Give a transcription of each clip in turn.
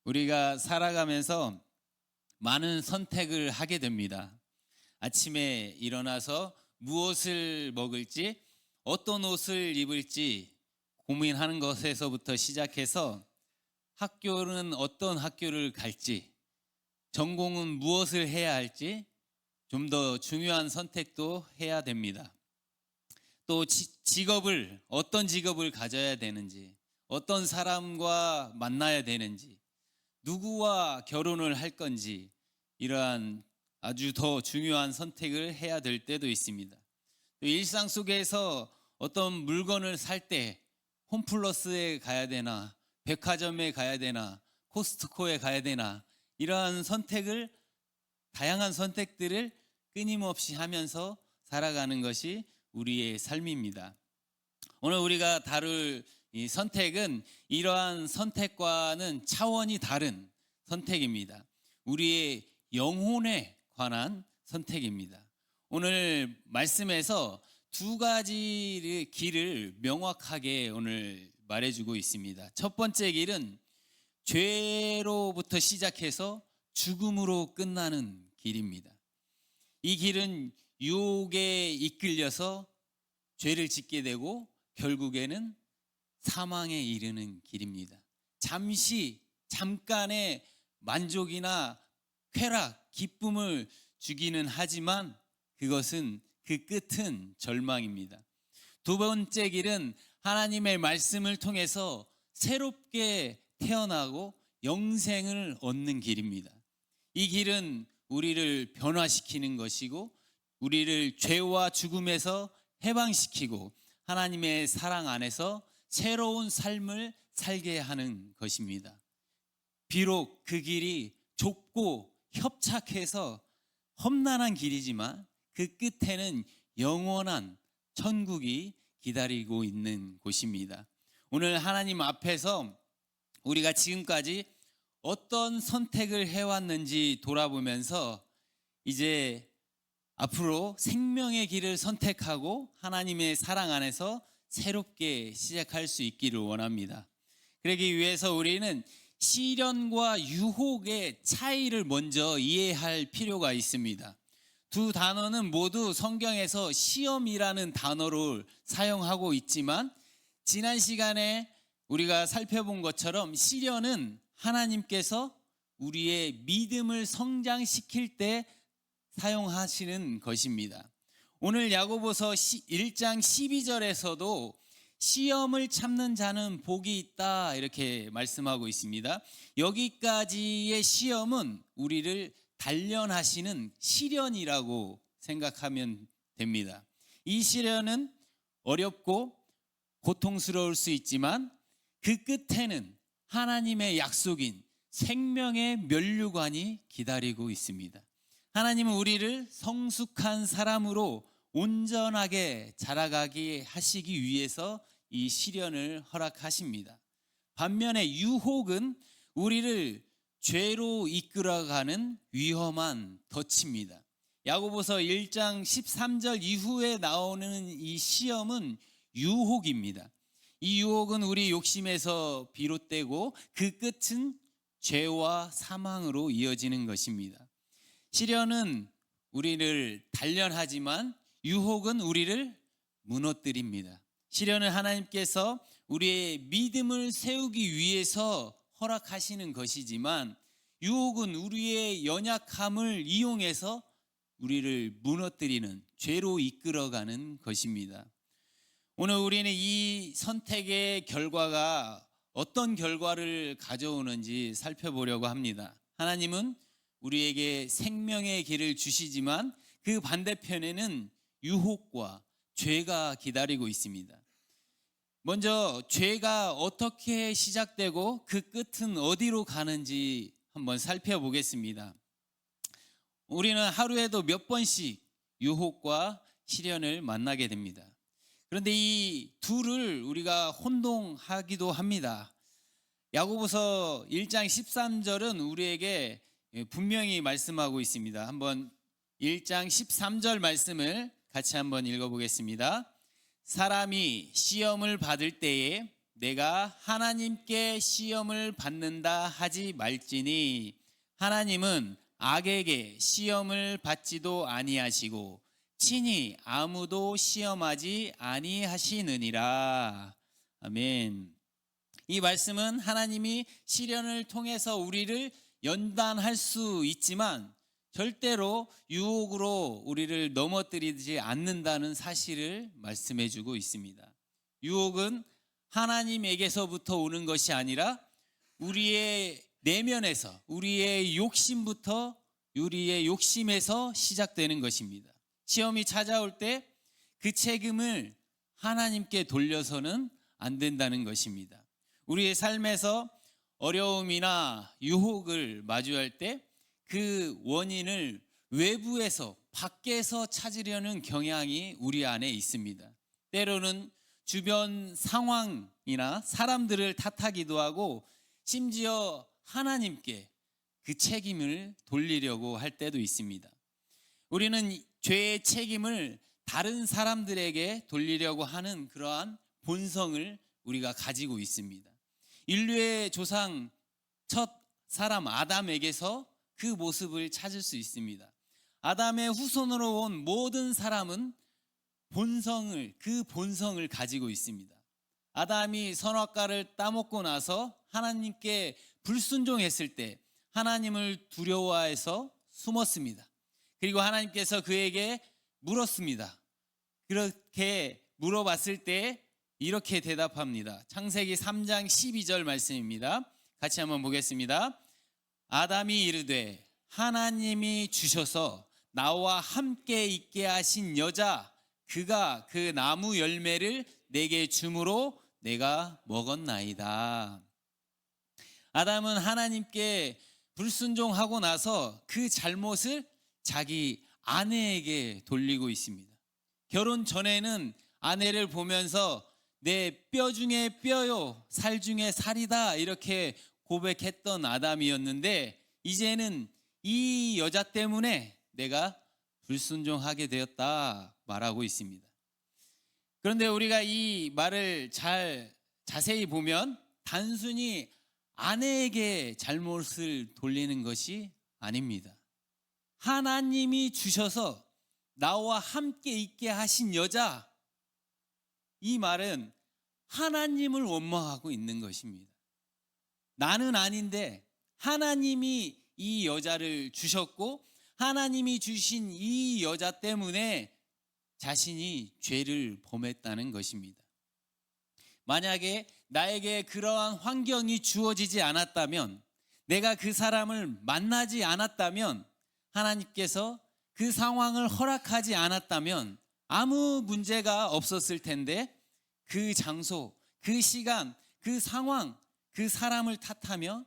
우리가 살아가면서 많은 선택을 하게 됩니다. 아침에 일어나서 무엇을 먹을지, 어떤 옷을 입을지 고민하는 것에서부터 시작해서 학교는 어떤 학교를 갈지, 전공은 무엇을 해야 할지 좀 더 중요한 선택도 해야 됩니다. 또 직업을, 어떤 직업을 가져야 되는지, 어떤 사람과 만나야 되는지, 누구와 결혼을 할 건지, 이러한 아주 더 중요한 선택을 해야 될 때도 있습니다. 또 일상 속에서 어떤 물건을 살 때 홈플러스에 가야 되나, 백화점에 가야 되나, 코스트코에 가야 되나, 이러한 선택을, 다양한 선택들을 끊임없이 하면서 살아가는 것이 우리의 삶입니다. 오늘 우리가 다룰 이 선택은 이러한 선택과는 차원이 다른 선택입니다. 우리의 영혼에 관한 선택입니다. 오늘 말씀에서 두 가지 길을 명확하게 오늘 말해주고 있습니다. 첫 번째 길은 죄로부터 시작해서 죽음으로 끝나는 길입니다. 이 길은 유혹에 이끌려서 죄를 짓게 되고 결국에는 사망에 이르는 길입니다. 잠깐의 만족이나 쾌락, 기쁨을 주기는 하지만 그것은 그 끝은 절망입니다. 두 번째 길은 하나님의 말씀을 통해서 새롭게 태어나고 영생을 얻는 길입니다. 이 길은 우리를 변화시키는 것이고 우리를 죄와 죽음에서 해방시키고 하나님의 사랑 안에서 새로운 삶을 살게 하는 것입니다. 비록 그 길이 좁고 협착해서 험난한 길이지만 그 끝에는 영원한 천국이 기다리고 있는 곳입니다. 오늘 하나님 앞에서 우리가 지금까지 어떤 선택을 해왔는지 돌아보면서 이제 앞으로 생명의 길을 선택하고 하나님의 사랑 안에서 새롭게 시작할 수 있기를 원합니다. 그러기 위해서 우리는 시련과 유혹의 차이를 먼저 이해할 필요가 있습니다. 두 단어는 모두 성경에서 시험이라는 단어를 사용하고 있지만 지난 시간에 우리가 살펴본 것처럼 시련은 하나님께서 우리의 믿음을 성장시킬 때 사용하시는 것입니다. 오늘 야고보서 1장 12절에서도 시험을 참는 자는 복이 있다 이렇게 말씀하고 있습니다. 여기까지의 시험은 우리를 단련하시는 시련이라고 생각하면 됩니다. 이 시련은 어렵고 고통스러울 수 있지만 그 끝에는 하나님의 약속인 생명의 면류관이 기다리고 있습니다. 하나님은 우리를 성숙한 사람으로 온전하게 자라가게 하시기 위해서 이 시련을 허락하십니다. 반면에 유혹은 우리를 죄로 이끌어가는 위험한 덫입니다. 야고보서 1장 13절 이후에 나오는 이 시험은 유혹입니다. 이 유혹은 우리 욕심에서 비롯되고 그 끝은 죄와 사망으로 이어지는 것입니다. 시련은 우리를 단련하지만 유혹은 우리를 무너뜨립니다. 시련은 하나님께서 우리의 믿음을 세우기 위해서 허락하시는 것이지만 유혹은 우리의 연약함을 이용해서 우리를 무너뜨리는 죄로 이끌어가는 것입니다. 오늘 우리는 이 선택의 결과가 어떤 결과를 가져오는지 살펴보려고 합니다. 하나님은 우리에게 생명의 길을 주시지만 그 반대편에는 유혹과 죄가 기다리고 있습니다. 먼저 죄가 어떻게 시작되고 그 끝은 어디로 가는지 한번 살펴보겠습니다. 우리는 하루에도 몇 번씩 유혹과 시련을 만나게 됩니다. 그런데 이 둘을 우리가 혼동하기도 합니다. 야고보서 1장 13절은 우리에게 분명히 말씀하고 있습니다. 한번 1장 13절 말씀을 같이 한번 읽어보겠습니다. 사람이 시험을 받을 때에 내가 하나님께 시험을 받는다 하지 말지니 하나님은 악에게 시험을 받지도 아니하시고 친히 아무도 시험하지 아니하시느니라. 아멘. 이 말씀은 하나님이 시련을 통해서 우리를 연단할 수 있지만 절대로 유혹으로 우리를 넘어뜨리지 않는다는 사실을 말씀해 주고 있습니다. 유혹은 하나님에게서부터 오는 것이 아니라 우리의 내면에서, 우리의 욕심부터, 우리의 욕심에서 시작되는 것입니다. 시험이 찾아올 때 그 책임을 하나님께 돌려서는 안 된다는 것입니다. 우리의 삶에서 어려움이나 유혹을 마주할 때 그 원인을 외부에서, 밖에서 찾으려는 경향이 우리 안에 있습니다. 때로는 주변 상황이나 사람들을 탓하기도 하고 심지어 하나님께 그 책임을 돌리려고 할 때도 있습니다. 우리는 죄의 책임을 다른 사람들에게 돌리려고 하는 그러한 본성을 우리가 가지고 있습니다. 인류의 조상 첫 사람 아담에게서 그 모습을 찾을 수 있습니다. 아담의 후손으로 온 모든 사람은 그 본성을 가지고 있습니다. 아담이 선악과를 따먹고 나서 하나님께 불순종했을 때 하나님을 두려워해서 숨었습니다. 그리고 하나님께서 그에게 물었습니다. 그렇게 물어봤을 때 이렇게 대답합니다. 창세기 3장 12절 말씀입니다. 같이 한번 보겠습니다. 아담이 이르되 하나님이 주셔서 나와 함께 있게 하신 여자 그가 그 나무 열매를 내게 주므로 내가 먹었나이다. 아담은 하나님께 불순종하고 나서 그 잘못을 자기 아내에게 돌리고 있습니다. 결혼 전에는 아내를 보면서 내 뼈 중에 뼈요, 살 중에 살이다 이렇게 고백했던 아담이었는데 이제는 이 여자 때문에 내가 불순종하게 되었다 말하고 있습니다. 그런데 우리가 이 말을 자세히 보면 단순히 아내에게 잘못을 돌리는 것이 아닙니다. 하나님이 주셔서 나와 함께 있게 하신 여자, 이 말은 하나님을 원망하고 있는 것입니다. 나는 아닌데 하나님이 이 여자를 주셨고 하나님이 주신 이 여자 때문에 자신이 죄를 범했다는 것입니다. 만약에 나에게 그러한 환경이 주어지지 않았다면, 내가 그 사람을 만나지 않았다면, 하나님께서 그 상황을 허락하지 않았다면 아무 문제가 없었을 텐데 그 장소, 그 시간, 그 상황, 그 사람을 탓하며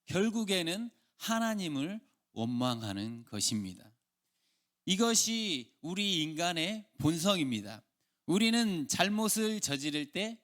결국에는 하나님을 원망하는 것입니다. 이것이 우리 인간의 본성입니다. 우리는 잘못을 저지를 때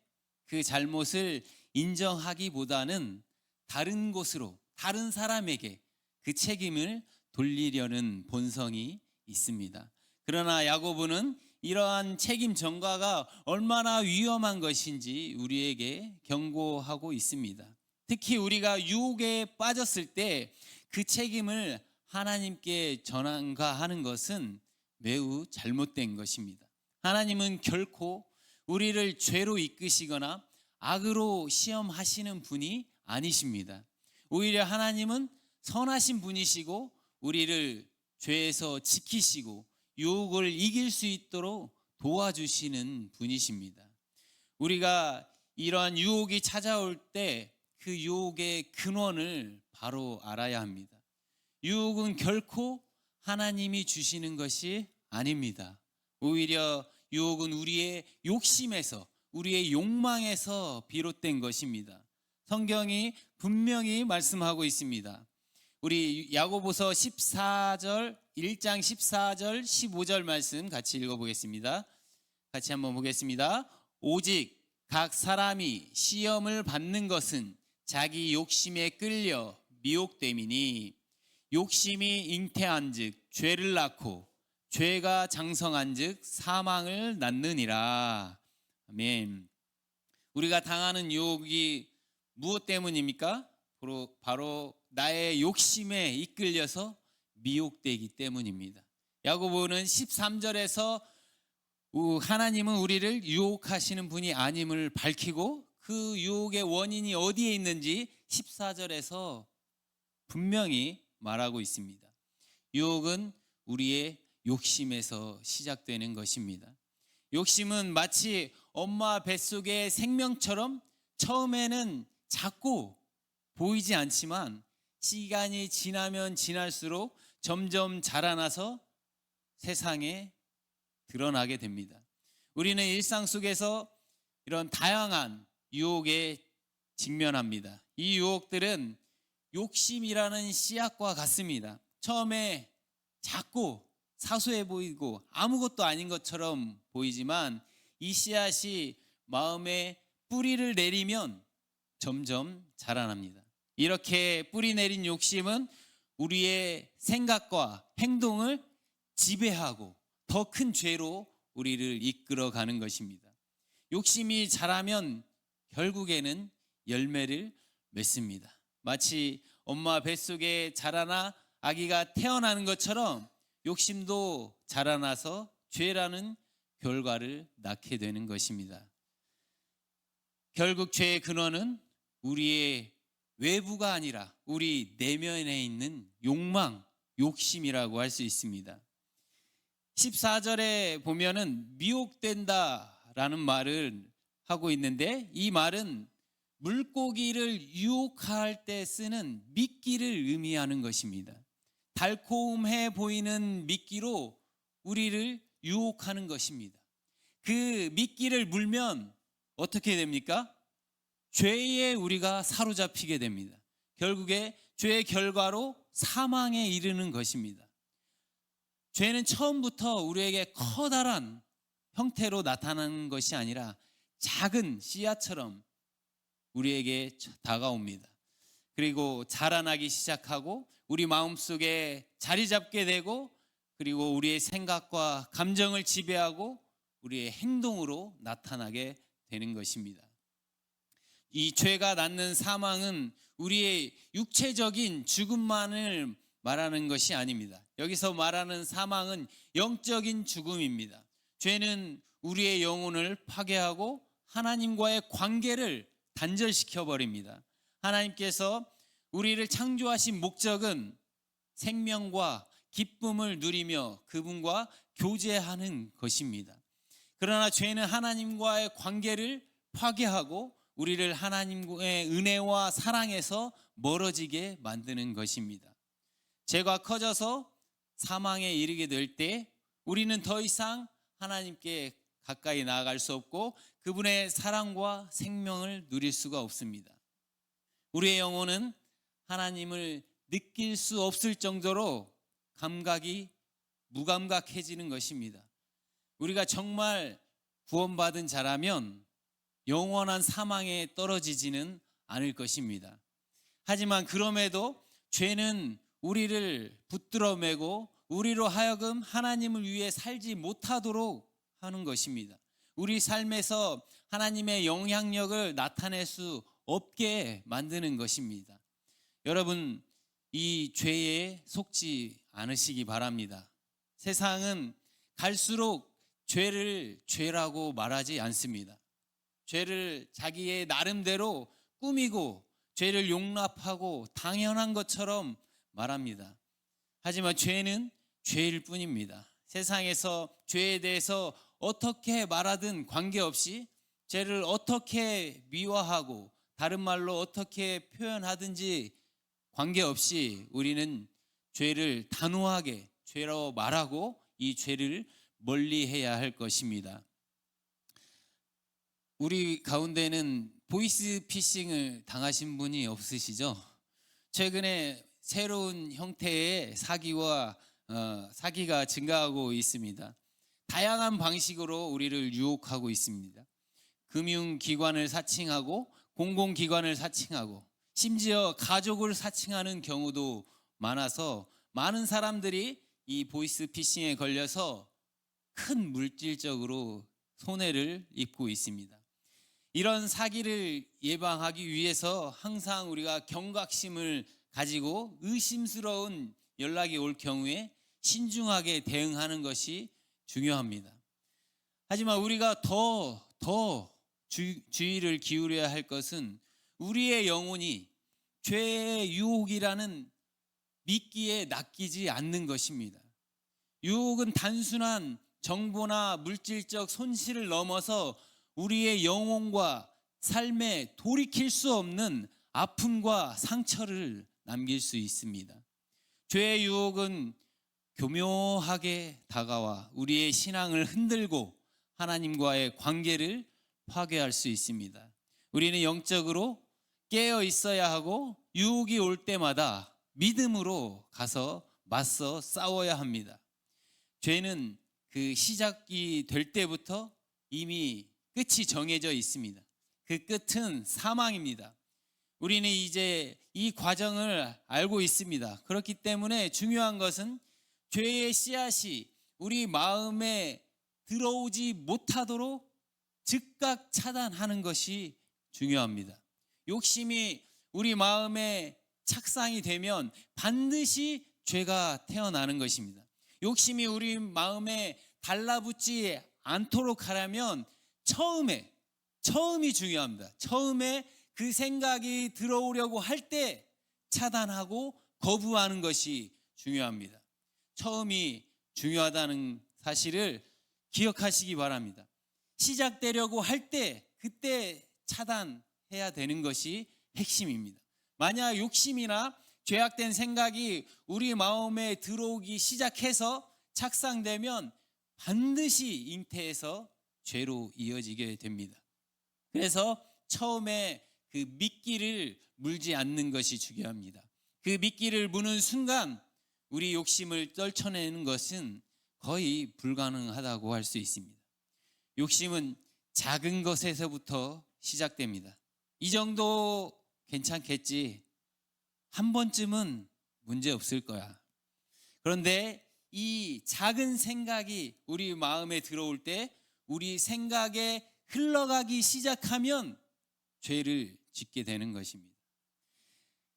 그 잘못을 인정하기보다는 다른 곳으로, 다른 사람에게 그 책임을 돌리려는 본성이 있습니다. 그러나 야고보는 이러한 책임 전가가 얼마나 위험한 것인지 우리에게 경고하고 있습니다. 특히 우리가 유혹에 빠졌을 때 그 책임을 하나님께 전가하는 것은 매우 잘못된 것입니다. 하나님은 결코 우리를 죄로 이끄시거나 악으로 시험하시는 분이 아니십니다. 오히려 하나님은 선하신 분이시고 우리를 죄에서 지키시고 유혹을 이길 수 있도록 도와주시는 분이십니다. 우리가 이러한 유혹이 찾아올 때 그 유혹의 근원을 바로 알아야 합니다. 유혹은 결코 하나님이 주시는 것이 아닙니다. 오히려 유혹은 우리의 욕심에서, 우리의 욕망에서 비롯된 것입니다. 성경이 분명히 말씀하고 있습니다. 우리 야고보서 1장 14절 15절 말씀 같이 읽어보겠습니다. 같이 한번 보겠습니다. 오직 각 사람이 시험을 받는 것은 자기 욕심에 끌려 미혹됨이니 욕심이 잉태한즉 죄를 낳고 죄가 장성한즉 사망을 낳느니라. 아멘. 우리가 당하는 유혹이 무엇 때문입니까? 바로 나의 욕심에 이끌려서 미혹되기 때문입니다. 야고보는 13절에서 하나님은 우리를 유혹하시는 분이 아님을 밝히고 그 유혹의 원인이 어디에 있는지 14절에서 분명히 말하고 있습니다. 유혹은 우리의 욕심에서 시작되는 것입니다. 욕심은 마치 엄마 뱃속의 생명처럼 처음에는 작고 보이지 않지만 시간이 지나면 지날수록 점점 자라나서 세상에 드러나게 됩니다. 우리는 일상 속에서 이런 다양한 유혹에 직면합니다. 이 유혹들은 욕심이라는 씨앗과 같습니다. 처음에 작고 사소해 보이고 아무것도 아닌 것처럼 보이지만 이 씨앗이 마음에 뿌리를 내리면 점점 자라납니다. 이렇게 뿌리 내린 욕심은 우리의 생각과 행동을 지배하고 더 큰 죄로 우리를 이끌어가는 것입니다. 욕심이 자라면 결국에는 열매를 맺습니다. 마치 엄마 뱃속에 자라나 아기가 태어나는 것처럼 욕심도 자라나서 죄라는 결과를 낳게 되는 것입니다. 결국 죄의 근원은 우리의 외부가 아니라 우리 내면에 있는 욕망, 욕심이라고 할 수 있습니다. 14절에 보면은 미혹된다라는 말을 하고 있는데 이 말은 물고기를 유혹할 때 쓰는 미끼를 의미하는 것입니다. 달콤해 보이는 미끼로 우리를 유혹하는 것입니다. 그 미끼를 물면 어떻게 됩니까? 죄에 우리가 사로잡히게 됩니다. 결국에 죄의 결과로 사망에 이르는 것입니다. 죄는 처음부터 우리에게 커다란 형태로 나타나는 것이 아니라 작은 씨앗처럼 우리에게 다가옵니다. 그리고 자라나기 시작하고 우리 마음속에 자리 잡게 되고 그리고 우리의 생각과 감정을 지배하고 우리의 행동으로 나타나게 되는 것입니다. 이 죄가 낳는 사망은 우리의 육체적인 죽음만을 말하는 것이 아닙니다. 여기서 말하는 사망은 영적인 죽음입니다. 죄는 우리의 영혼을 파괴하고 하나님과의 관계를 단절시켜 버립니다. 하나님께서 우리를 창조하신 목적은 생명과 기쁨을 누리며 그분과 교제하는 것입니다. 그러나 죄는 하나님과의 관계를 파괴하고 우리를 하나님의 은혜와 사랑에서 멀어지게 만드는 것입니다. 죄가 커져서 사망에 이르게 될 때 우리는 더 이상 하나님께 가까이 나아갈 수 없고 그분의 사랑과 생명을 누릴 수가 없습니다. 우리의 영혼은 하나님을 느낄 수 없을 정도로 감각이 무감각해지는 것입니다. 우리가 정말 구원받은 자라면 영원한 사망에 떨어지지는 않을 것입니다. 하지만 그럼에도 죄는 우리를 붙들어 매고 우리로 하여금 하나님을 위해 살지 못하도록 하는 것입니다. 우리 삶에서 하나님의 영향력을 나타낼 수 없게 만드는 것입니다. 여러분, 이 죄에 속지 않으시기 바랍니다. 세상은 갈수록 죄를 죄라고 말하지 않습니다. 죄를 자기의 나름대로 꾸미고 죄를 용납하고 당연한 것처럼 말합니다. 하지만 죄는 죄일 뿐입니다. 세상에서 죄에 대해서 어떻게 말하든 관계없이 죄를 어떻게 미화하고 다른 말로 어떻게 표현하든지 관계없이 우리는 죄를 단호하게 죄라고 말하고 이 죄를 멀리해야 할 것입니다. 우리 가운데는 보이스피싱을 당하신 분이 없으시죠? 최근에 새로운 형태의 사기가 증가하고 있습니다. 다양한 방식으로 우리를 유혹하고 있습니다. 금융기관을 사칭하고 공공기관을 사칭하고 심지어 가족을 사칭하는 경우도 많아서 많은 사람들이 이 보이스피싱에 걸려서 큰 물질적으로 손해를 입고 있습니다. 이런 사기를 예방하기 위해서 항상 우리가 경각심을 가지고 의심스러운 연락이 올 경우에 신중하게 대응하는 것이 중요합니다. 하지만 우리가 더 주의를 기울여야 할 것은 우리의 영혼이 죄의 유혹이라는 미끼에 낚이지 않는 것입니다. 유혹은 단순한 정보나 물질적 손실을 넘어서 우리의 영혼과 삶에 돌이킬 수 없는 아픔과 상처를 남길 수 있습니다. 죄의 유혹은 교묘하게 다가와 우리의 신앙을 흔들고 하나님과의 관계를 파괴할 수 있습니다. 우리는 영적으로 깨어 있어야 하고 유혹이 올 때마다 믿음으로 가서 맞서 싸워야 합니다. 죄는 그 시작이 될 때부터 이미 끝이 정해져 있습니다. 그 끝은 사망입니다. 우리는 이제 이 과정을 알고 있습니다. 그렇기 때문에 중요한 것은 죄의 씨앗이 우리 마음에 들어오지 못하도록 즉각 차단하는 것이 중요합니다. 욕심이 우리 마음에 착상이 되면 반드시 죄가 태어나는 것입니다. 욕심이 우리 마음에 달라붙지 않도록 하려면 처음이 중요합니다. 처음에 그 생각이 들어오려고 할 때 차단하고 거부하는 것이 중요합니다. 처음이 중요하다는 사실을 기억하시기 바랍니다. 시작되려고 할 때 그때 차단해야 되는 것이 핵심입니다. 만약 욕심이나 죄악된 생각이 우리 마음에 들어오기 시작해서 착상되면 반드시 잉태해서 죄로 이어지게 됩니다. 그래서 처음에 그 미끼를 물지 않는 것이 중요합니다. 그 미끼를 무는 순간 우리 욕심을 떨쳐내는 것은 거의 불가능하다고 할 수 있습니다. 욕심은 작은 것에서부터 시작됩니다. 이 정도 괜찮겠지. 한 번쯤은 문제 없을 거야. 그런데 이 작은 생각이 우리 마음에 들어올 때 우리 생각에 흘러가기 시작하면 죄를 짓게 되는 것입니다.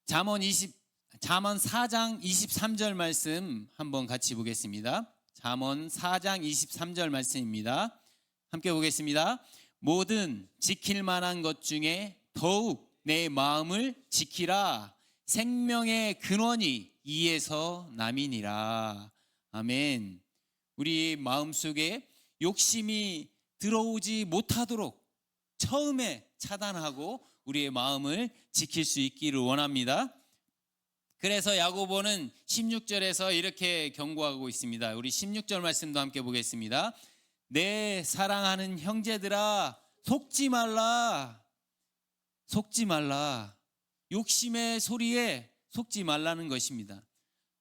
잠언 4장 23절 말씀 한번 같이 보겠습니다. 잠언 4장 23절 말씀입니다. 함께 보겠습니다. 모든 지킬 만한 것 중에 더욱 내 마음을 지키라. 생명의 근원이 이에서 남이니라. 아멘. 우리 마음속에 욕심이 들어오지 못하도록 처음에 차단하고 우리의 마음을 지킬 수 있기를 원합니다. 그래서 야고보는 16절에서 이렇게 경고하고 있습니다. 우리 16절 말씀도 함께 보겠습니다. 내 사랑하는 형제들아, 속지 말라. 속지 말라. 욕심의 소리에 속지 말라는 것입니다.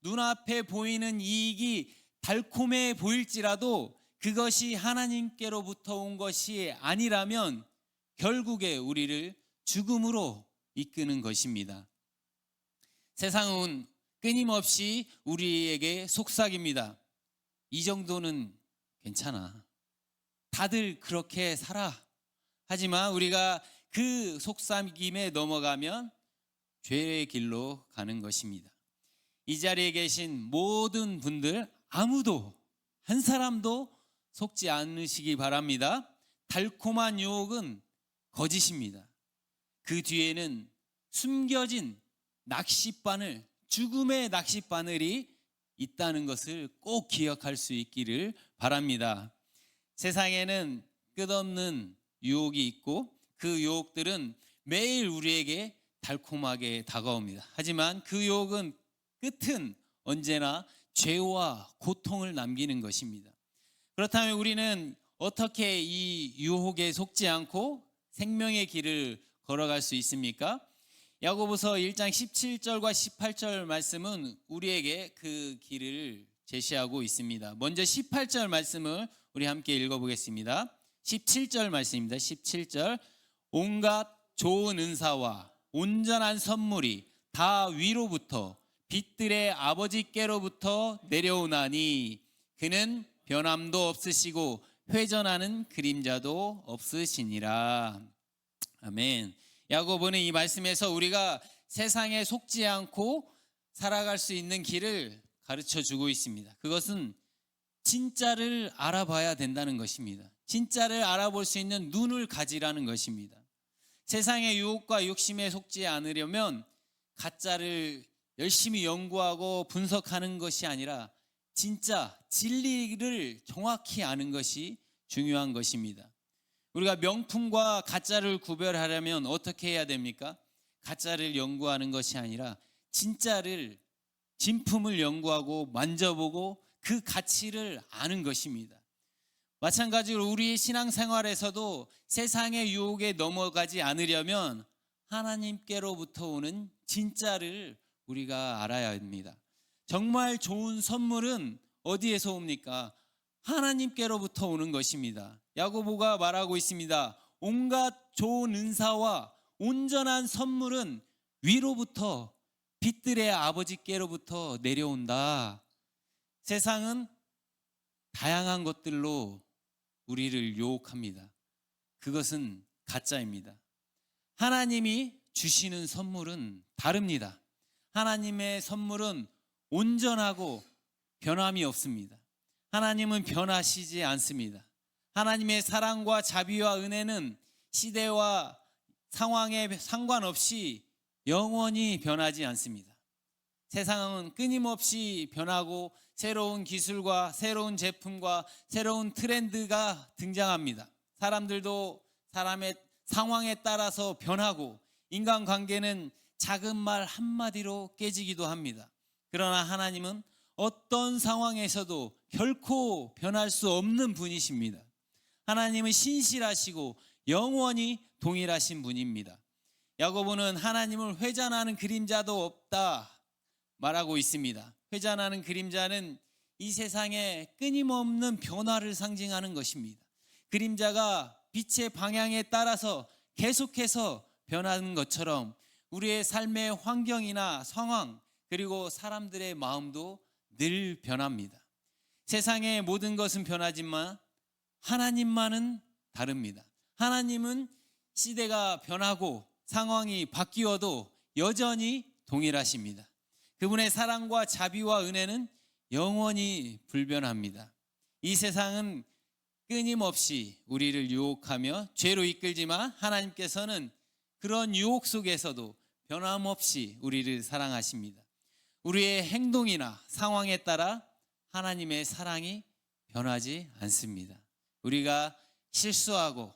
눈앞에 보이는 이익이 달콤해 보일지라도 그것이 하나님께로부터 온 것이 아니라면 결국에 우리를 죽음으로 이끄는 것입니다. 세상은 끊임없이 우리에게 속삭입니다. 이 정도는 괜찮아. 다들 그렇게 살아. 하지만 우리가 그 속삭임에 넘어가면 죄의 길로 가는 것입니다. 이 자리에 계신 모든 분들 아무도 한 사람도 속지 않으시기 바랍니다. 달콤한 유혹은 거짓입니다. 그 뒤에는 숨겨진 낚싯바늘, 죽음의 낚싯바늘이 있다는 것을 꼭 기억할 수 있기를 바랍니다. 세상에는 끝없는 유혹이 있고 그 유혹들은 매일 우리에게 달콤하게 다가옵니다. 하지만 그 유혹은 끝은 언제나 죄와 고통을 남기는 것입니다. 그렇다면 우리는 어떻게 이 유혹에 속지 않고 생명의 길을 걸어갈 수 있습니까? 야고보서 1장 17절과 18절 말씀은 우리에게 그 길을 제시하고 있습니다. 먼저 18절 말씀을 우리 함께 읽어보겠습니다. 17절 말씀입니다. 17절. 온갖 좋은 은사와 온전한 선물이 다 위로부터 빛들의 아버지께로부터 내려오나니 그는 변함도 없으시고 회전하는 그림자도 없으시니라. 아멘. 야고보는 이 말씀에서 우리가 세상에 속지 않고 살아갈 수 있는 길을 가르쳐 주고 있습니다. 그것은 진짜를 알아봐야 된다는 것입니다. 진짜를 알아볼 수 있는 눈을 가지라는 것입니다. 세상의 유혹과 욕심에 속지 않으려면 가짜를 열심히 연구하고 분석하는 것이 아니라 진짜 진리를 정확히 아는 것이 중요한 것입니다. 우리가 명품과 가짜를 구별하려면 어떻게 해야 됩니까? 가짜를 연구하는 것이 아니라 진짜를, 진품을 연구하고 만져보고 그 가치를 아는 것입니다. 마찬가지로 우리의 신앙생활에서도 세상의 유혹에 넘어가지 않으려면 하나님께로부터 오는 진짜를 우리가 알아야 합니다. 정말 좋은 선물은 어디에서 옵니까? 하나님께로부터 오는 것입니다. 야고보가 말하고 있습니다. 온갖 좋은 은사와 온전한 선물은 위로부터, 빛들의 아버지께로부터 내려온다. 세상은 다양한 것들로 우리를 유혹합니다. 그것은 가짜입니다. 하나님이 주시는 선물은 다릅니다. 하나님의 선물은 온전하고 변함이 없습니다. 하나님은 변하시지 않습니다. 하나님의 사랑과 자비와 은혜는 시대와 상황에 상관없이 영원히 변하지 않습니다. 세상은 끊임없이 변하고 새로운 기술과 새로운 제품과 새로운 트렌드가 등장합니다. 사람들도 사람의 상황에 따라서 변하고 인간관계는 작은 말 한마디로 깨지기도 합니다. 그러나 하나님은 어떤 상황에서도 결코 변할 수 없는 분이십니다. 하나님은 신실하시고 영원히 동일하신 분입니다. 야고보는 하나님을 회잔하는 그림자도 없다 말하고 있습니다. 회잔하는 그림자는 이 세상의 끊임없는 변화를 상징하는 것입니다. 그림자가 빛의 방향에 따라서 계속해서 변하는 것처럼 우리의 삶의 환경이나 상황 그리고 사람들의 마음도 늘 변합니다. 세상의 모든 것은 변하지만 하나님만은 다릅니다. 하나님은 시대가 변하고 상황이 바뀌어도 여전히 동일하십니다. 그분의 사랑과 자비와 은혜는 영원히 불변합니다. 이 세상은 끊임없이 우리를 유혹하며 죄로 이끌지만 하나님께서는 그런 유혹 속에서도 변함없이 우리를 사랑하십니다. 우리의 행동이나 상황에 따라 하나님의 사랑이 변하지 않습니다. 우리가 실수하고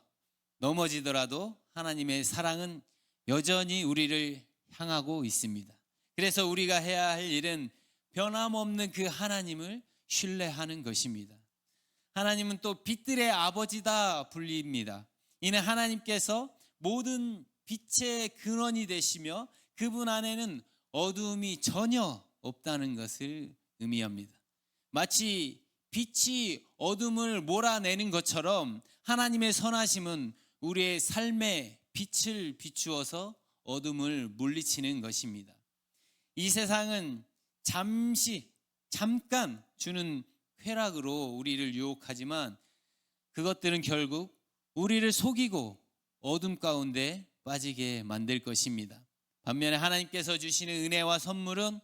넘어지더라도 하나님의 사랑은 여전히 우리를 향하고 있습니다. 그래서 우리가 해야 할 일은 변함없는 그 하나님을 신뢰하는 것입니다. 하나님은 또 빛들의 아버지다 불립니다. 이는 하나님께서 모든 빛의 근원이 되시며 그분 안에는 어두움이 전혀 없다는 것을 의미합니다. 마치 빛이 어둠을 몰아내는 것처럼 하나님의 선하심은 우리의 삶에 빛을 비추어서 어둠을 물리치는 것입니다. 이 세상은 잠깐 주는 쾌락으로 우리를 유혹하지만 그것들은 결국 우리를 속이고 어둠 가운데 빠지게 만들 것입니다. 반면에 하나님께서 주시는 은혜와 선물은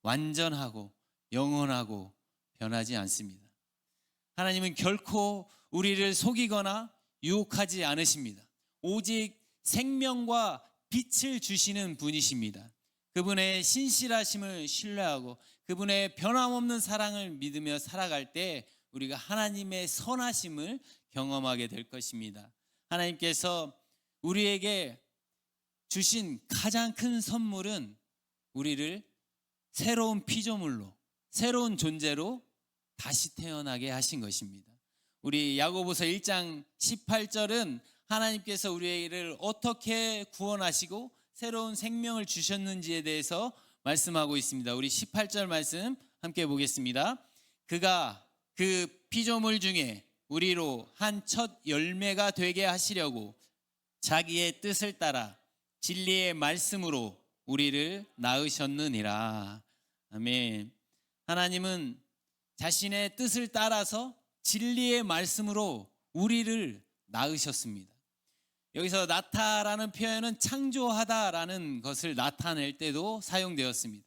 완전하고 영원하고 변하지 않습니다. 하나님은 결코 우리를 속이거나 유혹하지 않으십니다. 오직 생명과 빛을 주시는 분이십니다. 그분의 신실하심을 신뢰하고 그분의 변함없는 사랑을 믿으며 살아갈 때 우리가 하나님의 선하심을 경험하게 될 것입니다. 하나님께서 우리에게 주신 가장 큰 선물은 우리를 새로운 피조물로, 새로운 존재로 다시 태어나게 하신 것입니다. 우리 야고보서 1장 18절은 하나님께서 우리를 어떻게 구원하시고 새로운 생명을 주셨는지에 대해서 말씀하고 있습니다. 우리 18절 말씀 함께 보겠습니다. 그가 그 피조물 중에 우리로 한 첫 열매가 되게 하시려고 자기의 뜻을 따라 진리의 말씀으로 우리를 낳으셨느니라. 아멘. 하나님은 자신의 뜻을 따라서 진리의 말씀으로 우리를 낳으셨습니다. 여기서 나타라는 표현은 창조하다라는 것을 나타낼 때도 사용되었습니다.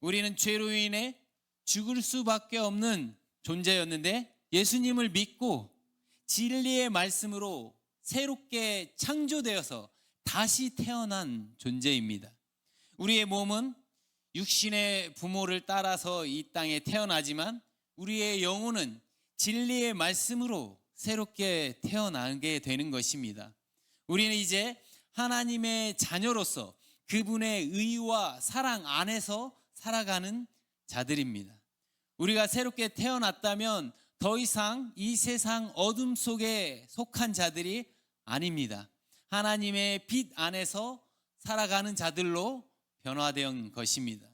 우리는 죄로 인해 죽을 수밖에 없는 존재였는데 예수님을 믿고 진리의 말씀으로 새롭게 창조되어서 다시 태어난 존재입니다. 우리의 몸은 육신의 부모를 따라서 이 땅에 태어나지만 우리의 영혼은 진리의 말씀으로 새롭게 태어나게 되는 것입니다. 우리는 이제 하나님의 자녀로서 그분의 의와 사랑 안에서 살아가는 자들입니다. 우리가 새롭게 태어났다면 더 이상 이 세상 어둠 속에 속한 자들이 아닙니다. 하나님의 빛 안에서 살아가는 자들로 변화된 것입니다.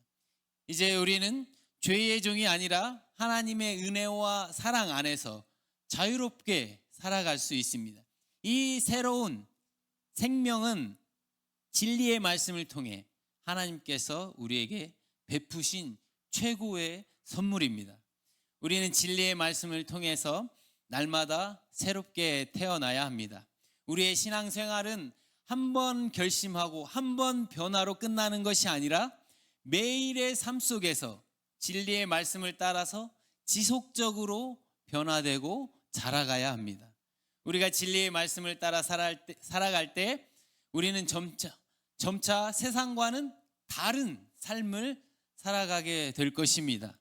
이제 우리는 죄의 종이 아니라 하나님의 은혜와 사랑 안에서 자유롭게 살아갈 수 있습니다. 이 새로운 생명은 진리의 말씀을 통해 하나님께서 우리에게 베푸신 최고의 선물입니다. 우리는 진리의 말씀을 통해서 날마다 새롭게 태어나야 합니다. 우리의 신앙생활은 한 번 결심하고 한 번 변화로 끝나는 것이 아니라 매일의 삶 속에서 진리의 말씀을 따라서 지속적으로 변화되고 자라가야 합니다. 우리가 진리의 말씀을 따라 살아갈 때 우리는 점차 세상과는 다른 삶을 살아가게 될 것입니다.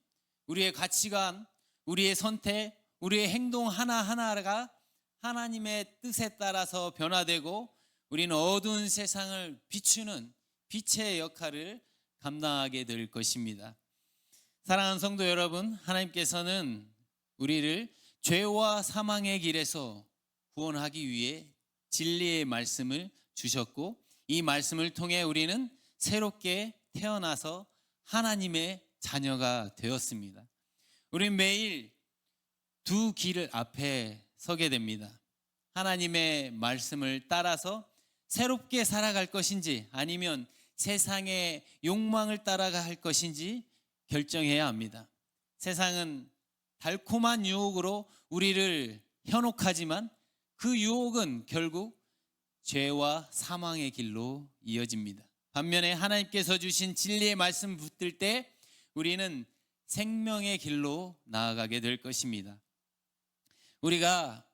우리의 가치관, 우리의 선택, 우리의 행동 하나하나가 하나님의 뜻에 따라서 변화되고 우리는 어두운 세상을 비추는 빛의 역할을 감당하게 될 것입니다. 사랑하는 성도 여러분, 하나님께서는 우리를 죄와 사망의 길에서 구원하기 위해 진리의 말씀을 주셨고 이 말씀을 통해 우리는 새롭게 태어나서 하나님의 자녀가 되었습니다. 우리는 매일 두 길 앞에 서게 됩니다. 하나님의 말씀을 따라서 새롭게 살아갈 것인지 아니면 세상의 욕망을 따라갈 것인지 결정해야 합니다. 세상은 달콤한 유혹으로 우리를 현혹하지만 그 유혹은 결국 죄와 사망의 길로 이어집니다. 반면에 하나님께서 주신 진리의 말씀 붙들 때 우리는 생명의 길로 나아가게 될 것입니다. 우리가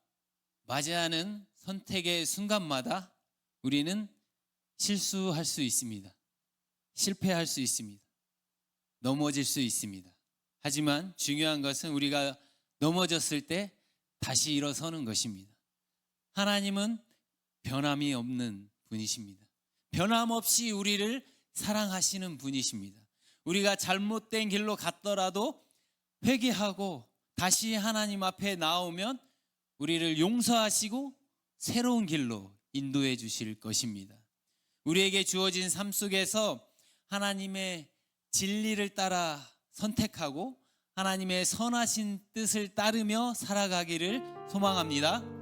맞이하는 선택의 순간마다 우리는 실수할 수 있습니다. 실패할 수 있습니다. 넘어질 수 있습니다. 하지만 중요한 것은 우리가 넘어졌을 때 다시 일어서는 것입니다. 하나님은 변함이 없는 분이십니다. 변함없이 우리를 사랑하시는 분이십니다. 우리가 잘못된 길로 갔더라도 회개하고 다시 하나님 앞에 나오면 우리를 용서하시고 새로운 길로 인도해 주실 것입니다. 우리에게 주어진 삶 속에서 하나님의 진리를 따라 선택하고 하나님의 선하신 뜻을 따르며 살아가기를 소망합니다.